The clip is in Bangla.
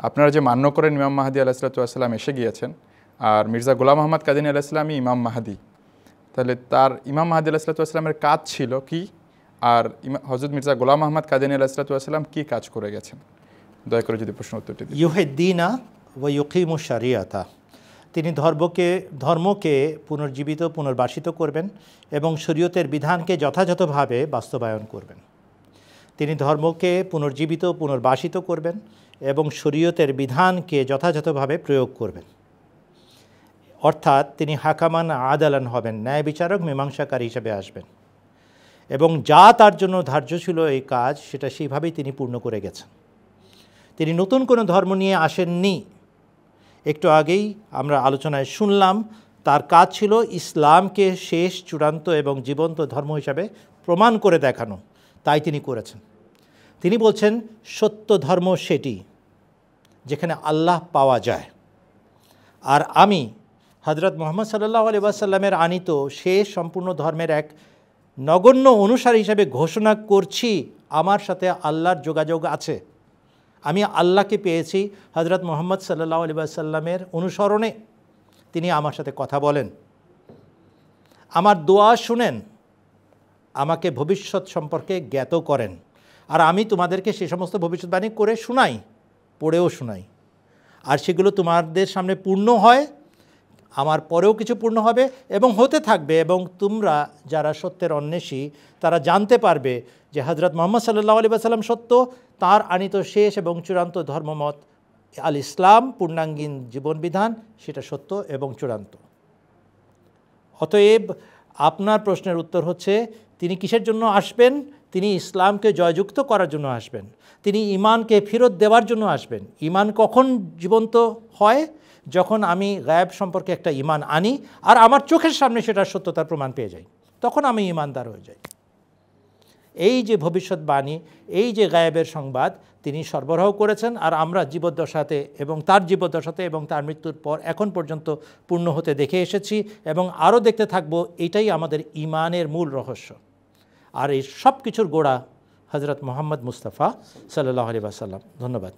আপনারা যে মান্য করেন ইমাম মাহাদি আলাইহিসসালাম এসে গিয়েছেন, আর মির্জা গোলাম আহমদ কাদিনী আলাইহিসসালামই ইমাম মাহাদি, তাহলে তার ইমাম মাহাদি আলাইহিসসালামের কাজ ছিল কি, আর হযরত মির্জা গোলাম আহমদ কাদিনী আলাইহিসসালাম কি কাজ করে গেছেন? দয়া করে যদি প্রশ্ন উত্তরটি দিন। ইউহিদ্দিনা ওয়া ইউকিমু শারিয়াতা, তিনি ধর্মকে পুনর্জীবিত পুনর্বাসিত করবেন এবং শরীয়তের বিধানকে যথাযথভাবে বাস্তবায়ন করবেন। তিনি ধর্মকে পুনর্জীবিত পুনর্বাসিত করবেন এবং শরীয়তের বিধানকে যথাযথভাবে প্রয়োগ করবেন। অর্থাৎ তিনি হাকামান আদালান হবেন, ন্যায় বিচারক মীমাংসাকারী হিসেবে আসবেন এবং যা তার জন্য ধার্য ছিল এই কাজ, সেটা সেইভাবেই তিনি পূর্ণ করে গেছেন। তিনি নতুন কোনো ধর্ম নিয়ে আসেননি। একটু আগেই আমরা আলোচনায় শুনলাম তার কাজ ছিল ইসলামকে শেষ, চূড়ান্ত এবং জীবন্ত ধর্ম হিসাবে প্রমাণ করে দেখানো, তাই তিনি করেছেন। তিনি বলছেন সত্য ধর্ম সেটি যেখানে আল্লাহ পাওয়া যায়, আর আমি হযরত মুহাম্মদ সাল্লাল্লাহু আলাইহি ওয়াসাল্লামের আনিত শেষ সম্পূর্ণ ধর্মের এক নগণ্য অনুসারী হিসাবে ঘোষণা করছি আমার সাথে আল্লাহর যোগাযোগ আছে। আমি আল্লাহকে পেয়েছি হযরত মুহাম্মদ সাল্লাল্লাহু আলাইহি ওয়াসাল্লামের অনুসরণে। তিনি আমার সাথে কথা বলেন, আমার দোয়া শুনেন, আমাকে ভবিষ্যৎ সম্পর্কে জ্ঞাত করেন, আর আমি তোমাদেরকে সে সমস্ত ভবিষ্যৎবাণী করে শোনাই, পড়েও শোনাই, আর সেগুলো তোমাদের সামনে পূর্ণ হয়, আমার পরেও কিছু পূর্ণ হবে এবং হতে থাকবে, এবং তোমরা যারা সত্যের অন্বেষী তারা জানতে পারবে যে হযরত মুহাম্মদ সাল্লাল্লাহু আলাইহি ওয়াসাল্লাম সত্য, তার আনিত শেষ এবং চূড়ান্ত ধর্মমত আল ইসলাম পূর্ণাঙ্গীন জীবনবিধান সেটা সত্য এবং চূড়ান্ত। অতএব আপনার প্রশ্নের উত্তর হচ্ছে তিনি কিসের জন্য আসবেন? তিনি ইসলামকে জয়যুক্ত করার জন্য আসবেন, তিনি ঈমানকে ফেরত দেওয়ার জন্য আসবেন। ঈমান কখন জীবন্ত হয়? যখন আমি গায়েব সম্পর্কে একটা ঈমান আনি আর আমার চোখের সামনে সেটার সত্যতার প্রমাণ পেয়ে যাই, তখন আমি ঈমানদার হয়ে যাই। এই যে ভবিষ্যৎবাণী, এই যে গায়েবের সংবাদ তিনি সরবরাহ করেছেন, আর আমরা জীবদ্দশাতে এবং তার জীবদ্দশাতে এবং তার মৃত্যুর পর এখন পর্যন্ত পূর্ণ হতে দেখে এসেছি এবং আরও দেখতে থাকব। এটাই আমাদের ঈমানের মূল রহস্য। আর এই সব কিছুর গোড়া হযরত মুহাম্মদ মুস্তাফা সাল্লাল্লাহু আলাইহি ওয়াসাল্লাম। ধন্যবাদ।